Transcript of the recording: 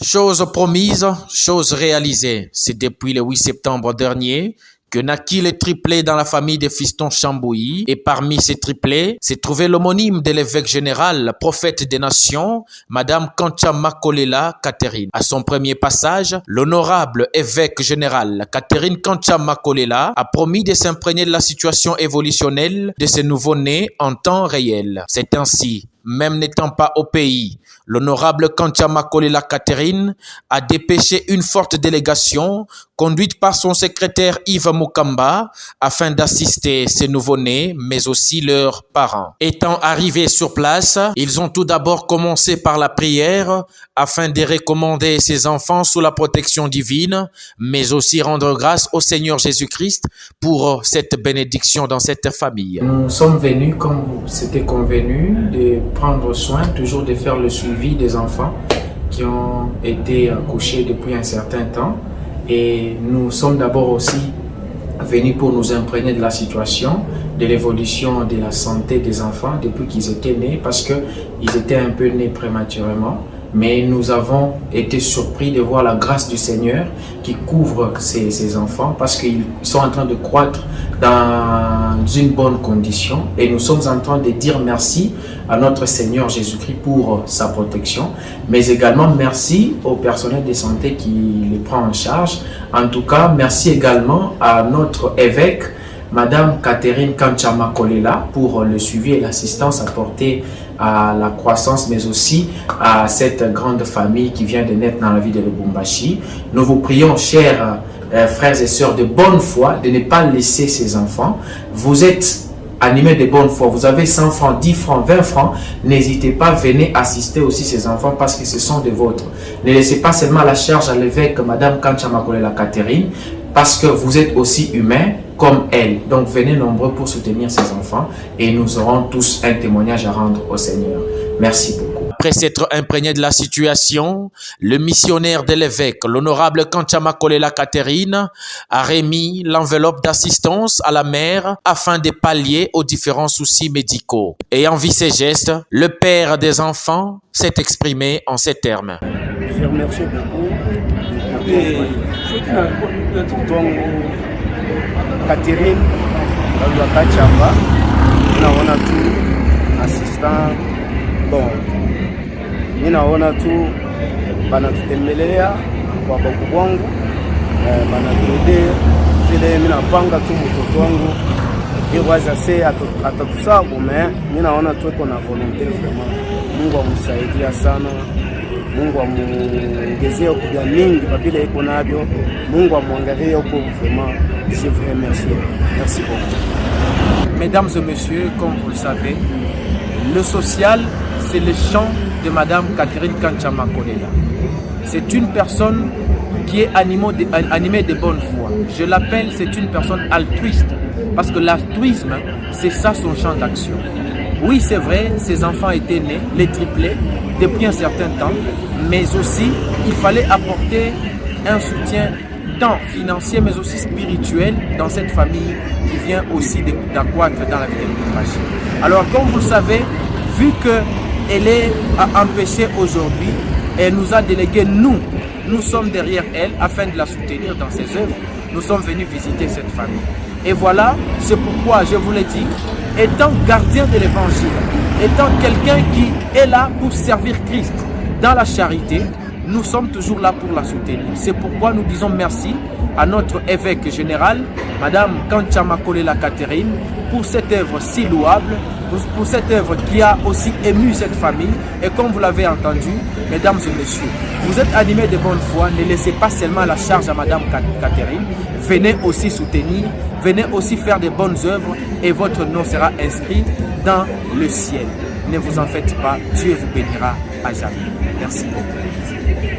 Chose promise, chose réalisée. C'est depuis le 8 septembre dernier que naquit le triplé dans la famille des fistons Chambouilly. Et parmi ces triplés, s'est trouvé l'homonyme de l'évêque général, prophète des nations, Madame Kanchama-Kolela Catherine. À son premier passage, l'honorable évêque général Catherine Kanchama-Kolela a promis de s'imprégner de la situation évolutionnelle de ces nouveaux-nés en temps réel. C'est ainsi, même n'étant pas au pays, l'honorable Kanchama-Kolela Catherine a dépêché une forte délégation conduite par son secrétaire Yves Mukamba afin d'assister ces nouveau-nés, mais aussi leurs parents. Étant arrivés sur place, ils ont tout d'abord commencé par la prière afin de recommander ces enfants sous la protection divine, mais aussi rendre grâce au Seigneur Jésus-Christ pour cette bénédiction dans cette famille. Nous sommes venus, comme c'était convenu, de prendre soin, toujours de faire le suivi des enfants qui ont été accouchés depuis un certain temps. Et nous sommes d'abord aussi venus pour nous imprégner de la situation, de l'évolution de la santé des enfants depuis qu'ils étaient nés, parce qu'ils étaient un peu nés prématurément. Mais nous avons été surpris de voir la grâce du Seigneur qui couvre ces enfants parce qu'ils sont en train de croître dans une bonne condition. Et nous sommes en train de dire merci à notre Seigneur Jésus-Christ pour sa protection, mais également merci au personnel de santé qui les prend en charge. En tout cas, merci également à notre évêque, Madame Catherine Kanchama-Kolela, pour le suivi et l'assistance apportée à la croissance, mais aussi à cette grande famille qui vient de naître dans la vie de Lubumbashi. Nous vous prions, chers frères et sœurs de bonne foi, de ne pas laisser ces enfants. Vous êtes animés de bonne foi, vous avez 100 francs, 10 francs, 20 francs, n'hésitez pas, venez assister aussi ces enfants parce que ce sont des vôtres. Ne laissez pas seulement la charge à l'évêque, Madame Kanchama-Kolela Catherine, parce que vous êtes aussi humains comme elle. Donc venez nombreux pour soutenir ces enfants et nous aurons tous un témoignage à rendre au Seigneur. Merci beaucoup. Après s'être imprégné de la situation, le missionnaire de l'évêque, l'honorable Kanchama-Kolela Catherine, a remis l'enveloppe d'assistance à la mère afin de pallier aux différents soucis médicaux. Ayant vu ces gestes, le père des enfants s'est exprimé en ces termes. Je remercie beaucoup Catherine Kanchama, naona tu assistant bon, ninaona tu banatutembelea kwa babu wangu, banatuede vile minapanga tu mtoto wangu iwaza se atatusabu, ninaona tu iko na volonté vraiment. Mungu amsaidia sana, Mungu amuongezee kwa mingi babila iko nabyo, Mungu amwangalie huko vraiment. Je vous remercie. Merci beaucoup. Mesdames et messieurs, comme vous le savez, le social, c'est le chant de Madame Catherine Kanchama-Kolela. C'est une personne qui est animée de bonne foi. Je l'appelle, c'est une personne altruiste, parce que l'altruisme, c'est ça son champ d'action. Oui, c'est vrai, ces enfants étaient nés, les triplés, depuis un certain temps, mais aussi, il fallait apporter un soutien tant financier, mais aussi spirituel dans cette famille qui vient aussi d'accroître dans la vie de Lubumbashi. Alors, comme vous le savez, vu qu'elle est empêchée aujourd'hui, elle nous a délégué, nous sommes derrière elle afin de la soutenir dans ses œuvres. Nous sommes venus visiter cette famille. Et voilà, c'est pourquoi je vous l'ai dit, étant gardien de l'évangile, étant quelqu'un qui est là pour servir Christ dans la charité, nous sommes toujours là pour la soutenir. C'est pourquoi nous disons merci à notre évêque général, Madame Kanchama-Kolela Catherine, pour cette œuvre si louable, pour cette œuvre qui a aussi ému cette famille. Et comme vous l'avez entendu, mesdames et messieurs, vous êtes animés de bonne foi, ne laissez pas seulement la charge à Madame Catherine, venez aussi soutenir, venez aussi faire de bonnes œuvres et votre nom sera inscrit dans le ciel. Ne vous en faites pas, Dieu vous bénira à jamais. Merci beaucoup.